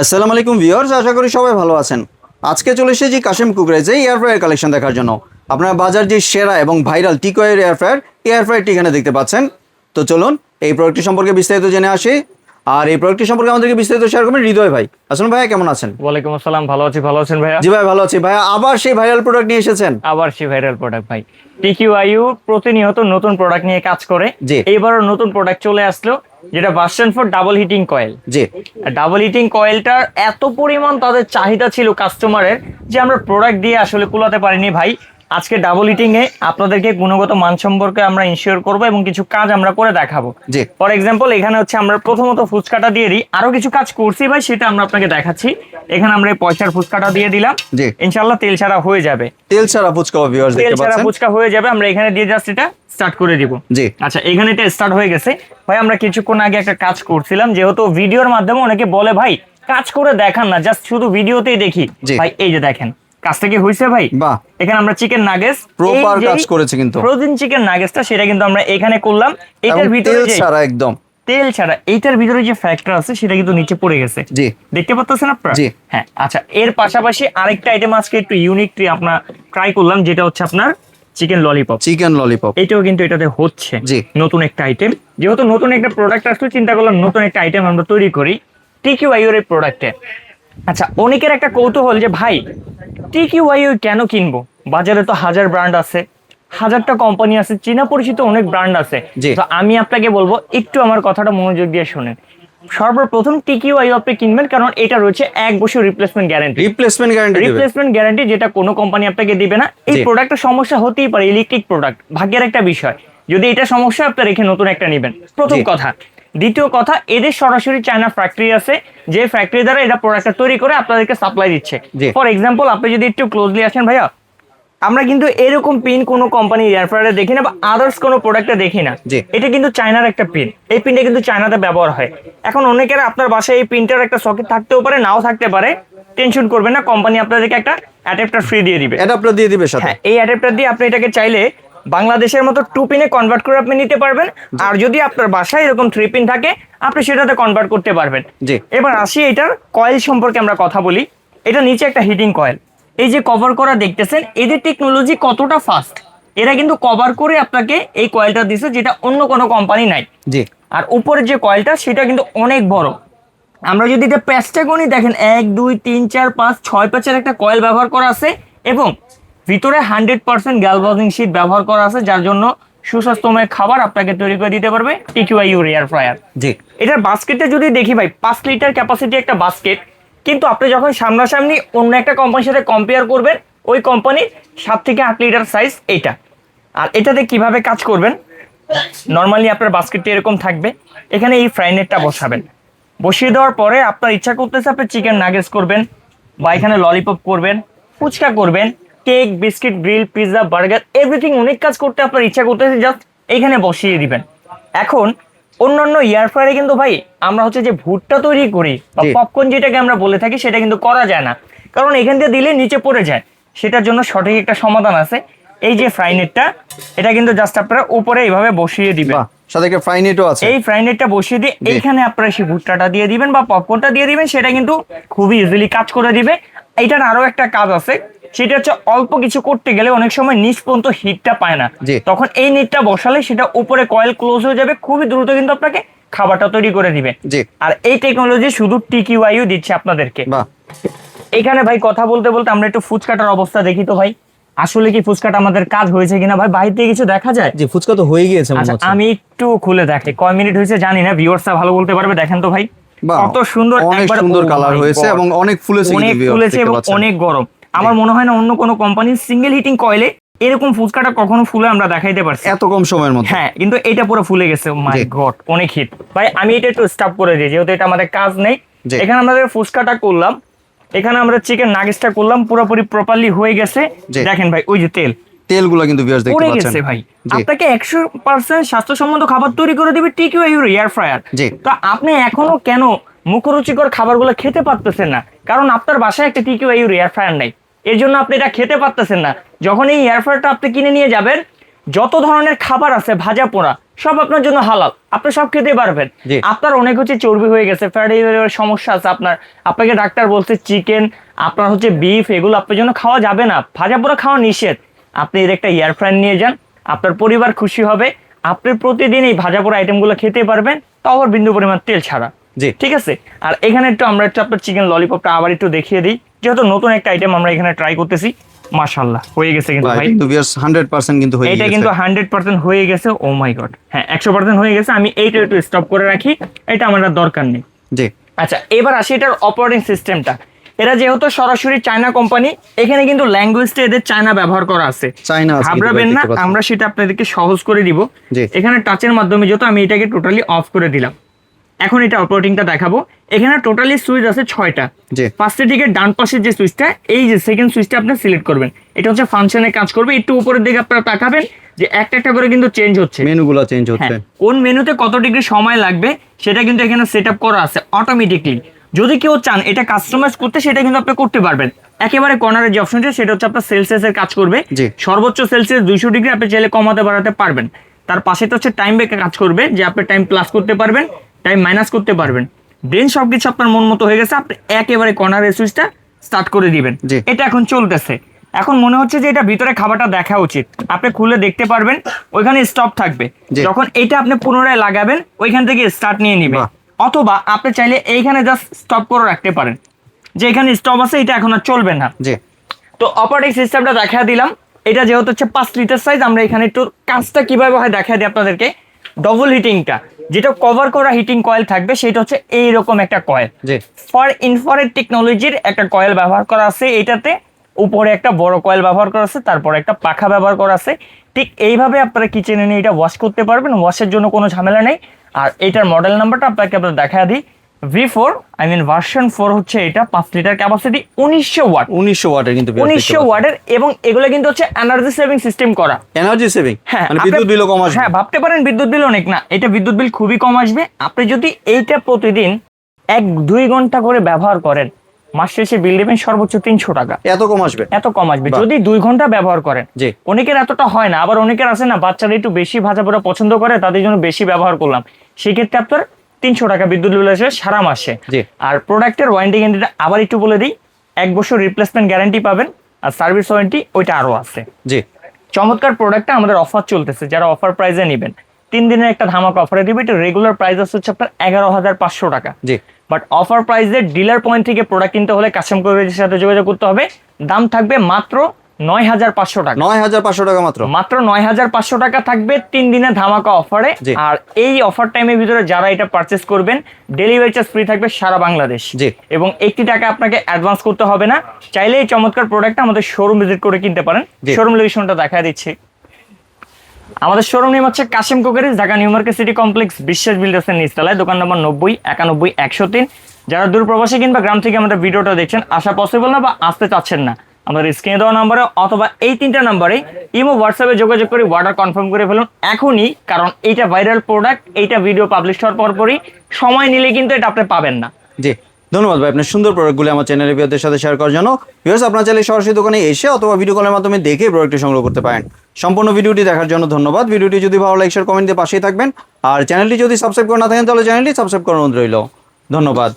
আসসালামু আলাইকুম ভিউয়ার্স, আশা করি সবাই ভালো আছেন। আজকে চলে এসেছি কাশিম কুকরেজে এয়ার ফ্রায়ার কালেকশন দেখার জন্য। আপনারা বাজার যে সেরা এবং ভাইরাল টিকওয়ের এয়ার ফ্রায়ারটি এখানে দেখতে পাচ্ছেন। তো চলুন এই প্রোডাক্টটি সম্পর্কে বিস্তারিত জেনে আসি। আর এই প্রোডাক্টটি সম্পর্কে আমাদেরকে বিস্তারিত শেয়ার করবেন হৃদয় ভাই। আসুন ভাইয়া, কেমন আছেন? ওয়ালাইকুম আসসালাম, ভালো আছি। ভালো আছেন ভাইয়া? জি ভাই, ভালো আছি। ভাইয়া আবার সেই ভাইরাল প্রোডাক্ট নিয়ে এসেছেন। আবার সেই ভাইরাল প্রোডাক্ট ভাই। টিকিউআইইউ প্রতিনিয়ত নতুন প্রোডাক্ট নিয়ে কাজ করে। জি। এইবারও নতুন প্রোডাক্ট চলে আসলো, যেটা ভার্সন 4 ডাবল হিটিং কয়েল। জি। ডাবল হিটিং কয়েলটার এত পরিমাণ তাদের চাহিদা ছিল কাস্টমারের যে আমরা প্রোডাক্ট দিয়ে আসলে কুলাতে পারিনি ভাই। আজকে ডাবল হিটিং এ আপনাদেরকে গুণগত মান সম্পর্কে আমরা ইনশিওর করব এবং কিছু কাজ আমরা করে দেখাবো। জি। ফর এক্সাম্পল, এখানে হচ্ছে আমরা প্রথমত ফুচকাটা দিয়ে দিই, আরো কিছু কাজ করছি ভাই, সেটা আমরা আপনাকে দেখাচ্ছি। এখানে আমরা এই পয়সার ফুচকাটা দিয়ে দিলাম। জি। ইনশাআল্লাহ তেল ছাড়া হয়ে যাবে। তেল ছাড়া ফুচকা ভিউয়ার্স তেল দেখতে ছাড়া পাচ্ছেন। ফুচকা হয়ে যাবে। আমরা এখানে দিয়ে জাস্ট এটা স্টার্ট করে দিব। জি। আচ্ছা, এখানে এটা স্টার্ট হয়ে গেছে ভাই। আমরা কিছুক্ষণ আগে একটা কাজ করছিলাম, যেহেতু ভিডিওর মাধ্যমে অনেকে বলে ভাই কাজ করে দেখান না, জাস্ট শুধু ভিডিওতেই দেখি। জি। ভাই এই যে দেখেন কাজটা কি হয়েছে ভাই। বাহ। এখানে আমরা চিকেন নাগেটস প্রপার কাজ করেছে কিন্তু। ফ্রোজেন চিকেন নাগেটসটা সেটা কিন্তু আমরা এখানে করলাম। এটার ভিতরে তেল যে ছাড়া একদম তেল ছাড়া এইটার ভিতরে যে ফ্যাক্টর আছে সেটা কিন্তু নিচে পড়ে গেছে। জি। দেখতে পাচ্ছেন আপনারা? জি। হ্যাঁ। আচ্ছা, এর পাশাপাশি আরেকটা আইটেম আজকে একটু ইউনিক আমরা ট্রাই করলাম, যেটা হচ্ছে আপনার চিকেন ললিপপ। চিকেন ললিপপ এটাও কিন্তু এটাতে হচ্ছে। জি। নতুন একটা আইটেম, যেহেতু নতুন একটা প্রোডাক্ট আসলে চিন্তা করলাম নতুন একটা আইটেম আমরা তৈরি করি টিকিউআইইউ এর প্রোডাক্টে। আচ্ছা, অনেকের একটা কৌতূহল যে ভাই টিকিউআইইউ কেন কিনবো? বাজারে তো হাজার ব্র্যান্ড আছে, হাজারটা কোম্পানি আছে, চীনা পরিচিত অনেক ব্র্যান্ড আছে। জি। তো আমি আপনাকে বলবো একটু আমার কথাটা মনোযোগ দিয়ে শুনেন। সর্বপ্রথম টিকিউআইইউ আপনি কিনবেন, কারণ এটা রয়েছে 1 বছর রিপ্লেসমেন্ট গ্যারান্টি। রিপ্লেসমেন্ট গ্যারান্টি যেটা কোনো কোম্পানি আপনাকে দিবে না। এই জি। প্রোডাক্টের সমস্যা হতেই পারে, ইলেকট্রিক প্রোডাক্ট, ভাগ্যের একটা বিষয়। যদি এটা সমস্যা, আপনি রেখে নতুন একটা নেবেন, প্রথম জি। কথা। দ্বিতীয় কথা, এদের সরাসরি চায়না ফ্যাক্টরি আছে, যে ফ্যাক্টরি দ্বারা এটা প্রোডাক্টটা তৈরি করে আপনাদেরকে সাপ্লাই দিচ্ছে। জি। ফর এক্সাম্পল, আপনি যদি একটু ক্লোজলি আসেন ভাইয়া, আমরা কিন্তু এরকম পিন কোনো কোম্পানি এয়ার ফ্রায়ারে দেখি না, বা আদার্স কোনো প্রোডাক্টে দেখি না। জি। এটা কিন্তু চায়নার একটা পিন। এই পিনটা কিন্তু চায়নাতে ব্যবহার হয়। এখন অনেকের আপনার বাসায় এই পিনটার একটা সকেট থাকতেও পারে, নাও থাকতে পারে। টেনশন করবেন না, কোম্পানি আপনাদেরকে একটা অ্যাডাপ্টার ফ্রি দিয়ে দিবে। অ্যাডাপ্টার দিয়ে দিবে সাথে। হ্যাঁ, এই অ্যাডাপ্টার দিয়ে আপনি এটাকে চাইলে বাংলাদেশের মতো 2 পিনে কনভার্ট করে আপনি নিতে পারবেন। আর যদি আপনার বাসায় এরকম 3 পিন থাকে, আপনি সেটাতে কনভার্ট করতে পারবেন। জি। এবার আসি এটার কয়েল সম্পর্কে আমরা কথা বলি। এটা নিচে একটা হিটিং কয়েল, এই যে কভার করা দেখতেছেন, এদের টেকনোলজি কতটা ফাস্ট। এরা কিন্তু কভার করে আপনাকে এই কয়েলটা দিছে, যেটা অন্য কোনো কোম্পানি নাই। জি। আর উপরের যে কয়েলটা সেটা কিন্তু অনেক বড়। আমরা যদি এটা প্যাচটা গুনি, দেখেন 1 2 3 4 5 6 প্যাচের একটা কয়েল ব্যবহার করা আছে, এবং ভিতরে 100% গ্যালভানিং শীট ব্যবহার করা আছে, যার জন্য সুস্বাস্থ্যময় খাবার আপনাকে তৈরি করে দিতে পারবে টিকিউআইইউ এয়ার ফ্রায়ার। জি। এটার বাস্কেটে যদি দেখি ভাই, 5 লিটার ক্যাপাসিটি একটা বাস্কেট। কিন্তু আপনি যখন সামনাসামনি অন্য একটা কোম্পানির সাথে কম্পেয়ার করবেন, ওই কোম্পানির 7 থেকে 8 লিটার সাইজ এটা। আর এটাতে কিভাবে কাজ করবেন, নর্মালি আপনার বাস্কেটটা এরকম থাকবে, এখানে এই ফ্রাই নেটটা বসাবেন। বসিয়ে দেওয়ার পরে আপনার ইচ্ছা করতেছে আপনি চিকেন নাগেটস করবেন, বা এখানে ললিপপ করবেন, ফুচকা করবেন, cake, biscuit, grill, pizza, burger, everything অনেক কাজ করতে আপনার ইচ্ছা করতেছে, জাস্ট এইখানে বসিয়ে দিবেন। এখন অন্যান্য এয়ার ফ্রায়ারে কিন্তু ভাই আমরা হচ্ছে যে ভুট্টা তৈরি করি বা জি। পপকর্ন যেটাকে আমরা বলে থাকি, সেটা কিন্তু করা যায় না, কারণ এখান দিয়ে দিলে নিচে পড়ে যায়। সেটার জন্য সঠিক একটা সমাধান আছে। এই যে ফ্রাই নেটটা, এটা কিন্তু জাস্ট আপনারা উপরে এইভাবে বসিয়ে দিবেন। বাহ, সাথে একটা ফ্রাই নেটও আছে। এই ফ্রাই নেটটা বসিয়ে দিয়ে জি। এইখানে আপনারা সেই ভুট্টাটা দিয়ে দিবেন বা পপকর্নটা দিয়ে দিবেন, সেটা কিন্তু খুবই ইজিলি কাজ করে দিবে। এটার আরো একটা কাজ আছে, সেটা হচ্ছে অল্প কিছু করতে গেলে অনেক সময় নিচ পর্যন্ত হিটটা পায় না। জি। তখন এই নেটটা বসালে সেটা উপরে কয়েল ক্লোজ হয়ে যাবে, খুবই দ্রুত কিন্তু আপনাকে খাবারটা তৈরি করে দিবে। জি। আর এই টেকনোলজি শুধু টিকিউআইইউ দিচ্ছে আপনাদেরকে। বাহ। এখানে ভাই কথা বলতে বলতে আমরা একটু ফুচকাটার অবস্থা দেখি তো ভাই, আসলে কি ফুচকাটা আমাদের কাজ হয়েছে কিনা। ভাই বাইরে থেকে কিছু দেখা যায়? জি, ফুচকা তো হয়ে গিয়েছে মনে আচ্ছা, হচ্ছে। আমি একটু খুলে দেখি কয় মিনিট হয়েছে জানি না, ভিউয়ার্সরা ভালো বলতে পারবে। দেখেন তো ভাই, বাহ, কত সুন্দর, অনেক একবার সুন্দর oh কালার my হয়েছে God, এবং অনেক ফুলেছে অনেক কিন্তু viewers ফুলেছে দেখতে এবং পাচ্ছেন। অনেক গরম। আমার মনে হয় না অন্য কোনো কোম্পানির সিঙ্গেল হিটিং কয়েলে এরকম ফুচকাটা কখনো ফুলে আমরা দেখাইতে পারছি এত কম সময়ের মধ্যে। হ্যাঁ, কিন্তু এটা পুরো ফুলে গেছে। মাই জি। গড, অনেক হিট। ভাই আমি এটা একটু স্টপ করে দিই, যেহেতু এটা আমাদের কাজ নেই। জি। এখানে আমাদের ফুচকাটা করলাম, এখানে আমরা চিকেন নাগেটসটা করলাম, পুরোপুরি প্রপারলি হয়ে গেছে। জি। দেখেন ভাই, ওই যে তেলগুলো কিন্তু ভিউয়ার্স দেখতে পড়ে পাচ্ছেন। গেছে ভাই। জি। আপনাকে 100% স্বাস্থ্যসম্মত খাবার তৈরি করে দিবে টিকিউআইইউ এয়ার ফ্রায়ার। জি। তো আপনি এখনো কেন মুখরুচিকর খাবারগুলো খেতে পারতেছেন না? কারণ আপনার বাসায় একটা টিকিউআইইউ এয়ার ফ্রায়ার নাই, এর জন্য আপনি এটা খেতে পারতেছেন না। যখন এই এয়ার ফ্রায়ারটা আপনি কিনে নিয়ে যাবেন, যত ধরনের খাবার আছে ভাজা পোড়া সব আপনার জন্য হালাল, আপনি সব খেতে পারবেন। জি। আপনার অনেক হচ্ছে চর্বি হয়ে গেছে, ফ্যাটি লিভারের সমস্যা আছে আপনার, আপনাকে ডাক্তার বলছে চিকেন, আপনার হচ্ছে বিফ, এগুলো আপনার জন্য খাওয়া যাবে না, ভাজা পোড়া খাওয়া নিষেধ। আপনি এর একটা এয়ার ফ্রায়ার নিয়ে যান, আপনার পরিবার খুশি হবে, আপনি প্রতিদিন এই ভাজা পোড়া আইটেমগুলো খেতে পারবেন, তাও আবার বিন্দু পরিমাণ তেল ছাড়া। জি। ঠিক আছে। আর এখানে আমরা একটু আপনার চিকেন ললিপপটা আবার একটু দেখিয়ে দিই, যেহেতু নতুন একটা আইটেম আমরা এখানে ট্রাই করতেছি। মাশাআল্লাহ হয়ে গেছে কিন্তু ভাই, কিন্তু ভিউয়ার্স 100% কিন্তু হয়ে এটা গেছে। কিন্তু 100% হয়ে গেছে। ও মাই গড, হ্যাঁ 100% হয়ে গেছে। আমি এইটা একটু স্টপ করে রাখি, এটা আমার আর দরকার নেই। জি। আচ্ছা, এবার আসি এটার অপারেটিং সিস্টেমটা। এরা যেহেতু সরাসরি চায়না কোম্পানি, এখানে কিন্তু ল্যাঙ্গুয়েজটা এদের চায়না ব্যবহার করা আছে। চায়না আছে, ঘাবড়াবেন না, আমরা সেটা আপনাদেরকে সহজ করে দিব। জি। এখানে টাচের মাধ্যমে যেহেতু আমি এটাকে টোটালি অফ করে দিলাম, এখন এটা অপারেটিংটা দেখাবো। এখানে টোটালি সুইচ আছে 6টা। জি। ফার্স্টের দিকে ডান পাশের যে সুইচটা, এই যে সেকেন্ড সুইচটা আপনি সিলেক্ট করবেন, এটা হচ্ছে ফাংশনে কাজ করবে। একটু উপরের দিকে আপনারা তাকাবেন যে একটা একটা করে কিন্তু চেঞ্জ হচ্ছে, মেনুগুলো চেঞ্জ হচ্ছে। হ্যাঁ, কোন মেনুতে কত ডিগ্রি সময় লাগবে সেটা কিন্তু এখানে সেট আপ করা আছে অটোমেটিকলি। যদি কেউ চান এটা কাস্টমাইজ করতে, সেটা কিন্তু আপনি করতে পারবেন। একেবারে কর্নারে যে অপশনটা, সেটা হচ্ছে আপনার সেলসিয়াসের কাজ করবে। জি। সর্বোচ্চ সেলসিয়াস 200 ডিগ্রি, আপনি চাইলে কমাতে বাড়াতে পারবেন। তার পাশেটা হচ্ছে টাইম বেকে কাজ করবে, যে আপনি টাইম প্লাস করতে পারবেন, টাইম মাইনাস করতে পারবেন। দেন সবকিছু আপনার মন মতো হয়ে গেছে, আপনি একেবারে কর্নারের সুইচটা স্টার্ট করে দিবেন। জি। এটা এখন চলতেছে। এখন মনে হচ্ছে যে এটা ভিতরে খাবারটা দেখা উচিত, আপনি খুলে দেখতে পারবেন, ওইখানে স্টপ থাকবে। জি। যখন এটা আপনি পুনরায় লাগাবেন, ওইখান থেকে স্টার্ট নিয়ে নিবে। বাহ। অথবা আপনি চাইলে এইখানে জাস্ট স্টপ করে রাখতে পারেন, যে এখানে স্টপ আছে, এটা এখন আর চলবে না। জি। তো অপারেটিং সিস্টেমটা দেখা দিলাম। এটা যেহেতু হচ্ছে 5 লিটার সাইজ, আমরা এখানে একটু কাজটা কিভাবে হয় দেখা দিই আপনাদেরকে। ডবল হিটিংটা, যেটা কভার করা হিটিং কয়েল থাকবে, সেটা হচ্ছে এইরকম একটা কয়েল। জি। ফর ইনফ্রারেড টেকনোলজির একটা কয়েল ব্যবহার করা আছে এইটাতে। উপরে একটা বড় কয়েল ব্যবহার করা আছে, তারপরে একটা পাখা ব্যবহার করা আছে। ঠিক এইভাবে আপনারা কিচেনে নিয়ে এটা ওয়াশ করতে পারবেন, ওয়াশের জন্য কোনো ঝামেলা নেই। আর এটার মডেল নাম্বারটা আপনাকে আমরা দেখা দিই, V4, ভার্সন 4 হচ্ছে এটা। 5 লিটার ক্যাপাসিটি, 1900 ওয়াট। 1900 ওয়াটের কিন্তু 1900 ওয়াটের, এবং এগুলো কিন্তু হচ্ছে এনার্জি সেভিং সিস্টেম করা। এনার্জি সেভিং, হ্যাঁ, মানে আপনি- বিদ্যুৎ বিলও কম আসবে। হ্যাঁ, ভাবতে পারেন বিদ্যুৎ বিল অনেক না, এটা বিদ্যুৎ বিল খুবই কম আসবে। আপনি যদি এইটা প্রতিদিন 1-2 ঘন্টা করে ব্যবহার করেন, মাস শেষে বিল দেবেন সর্বোচ্চ 300 টাকা। এত কম আসবে? এত কম আসবে বাহ। যদি 2 ঘন্টা ব্যবহার করেন। জি। অনেকের এতটা হয় না, আবার অনেকের আছে না বাচ্চারা একটু বেশি ভাজা পোড়া পছন্দ করে, তাদের জন্য বেশি ব্যবহার করলাম, সেক্ষেত্রে আপনার 300 টাকা বিদ্যুৎ বিল আসবে সারা মাসে। জি। আর প্রোডাক্টের ওয়ারেন্টি গ্যারান্টিটা আবার একটু বলে দিই, 1 বছর রিপ্লেসমেন্ট গ্যারান্টি পাবেন, আর সার্ভিস ওয়ারেন্টি ওইটা আরো আছে। জি। চমৎকার প্রোডাক্টটা আমাদের অফার চলতেছে, যারা অফার প্রাইসে নেবেন 3 দিনের একটা ধামাকা অফারে দিবে। এটা রেগুলার প্রাইস হচ্ছে আপনার 11,500 টাকা। জি। বাট অফার প্রাইসে ডিলার পয়েন্ট থেকে প্রোডাক্ট কিনতে হলে কাস্টম কোয়ালিটির সাথে যোগাযোগ করতে হবে। দাম থাকবে মাত্র 9,500 টাকা। 9500 টাকা মাত্র। মাত্র 9,500 টাকা থাকবে 3 দিনের ধামাকা অফারে। জি। আর এই অফার টাইমের ভিতরে যারা এটা পারচেস করবেন, ডেলিভারি চার্জ ফ্রি থাকবে সারা বাংলাদেশ। জি। এবং 80 টাকা আপনাকে অ্যাডভান্স করতে হবে না। চাইলে এই চমৎকার প্রোডাক্টটা আমাদের শোরুম ভিজিট করে কিনতে পারেন। জি। শোরুম লোকেশনটা দেখা দিচ্ছি। আমাদের শোরুম নেম হচ্ছে Kashim Cookeries, Dhaka New Market City Complex, Biswas বিল্ডার্সের নিচতলায়, দোকান নম্বর 90 91 103। যারা দূর প্রবাসী কিংবা গ্রাম থেকে আমাদের ভিডিওটা দেখছেন, আসা পসিবল না বা আসতে চাচ্ছেন না, আমাদের স্ক্রিনে দেওয়া নাম্বারে অথবা এই 3টা নাম্বারে ইমো হোয়াটসঅ্যাপে যোগাযোগ করে অর্ডার কনফার্ম করে ফেলুন এখনই, কারণ এইটা ভাইরাল প্রোডাক্ট, এইটা ভিডিও পাবলিশ হওয়ার পরপরই, সময় নিলে কিন্তু এটা আপনি পাবেন না। জি। ধন্যবাদ ভাই আপনার সুন্দর প্রোডাক্টগুলো আমার চ্যানেলের ভিউয়ারদের সাথে শেয়ার করার জন্য। ভিউয়ার্স, আপনারা চাইলে সরাসরি দোকানে এসে অথবা ভিডিও কলের মাধ্যমে দেখে প্রোডাক্টটি সংগ্রহ করতে পারেন। সম্পূর্ণ ভিডিওটি দেখার জন্য ধন্যবাদ। ভিডিওটি যদি ভালো লাগে শেয়ার কমেন্ট দিয়ে পাশেই থাকবেন। আর চ্যানেলটি যদি সাবস্ক্রাইব করে না থাকেন, তাহলে চ্যানেলটি সাবস্ক্রাইব করার অনুরোধ রইল। ধন্যবাদ।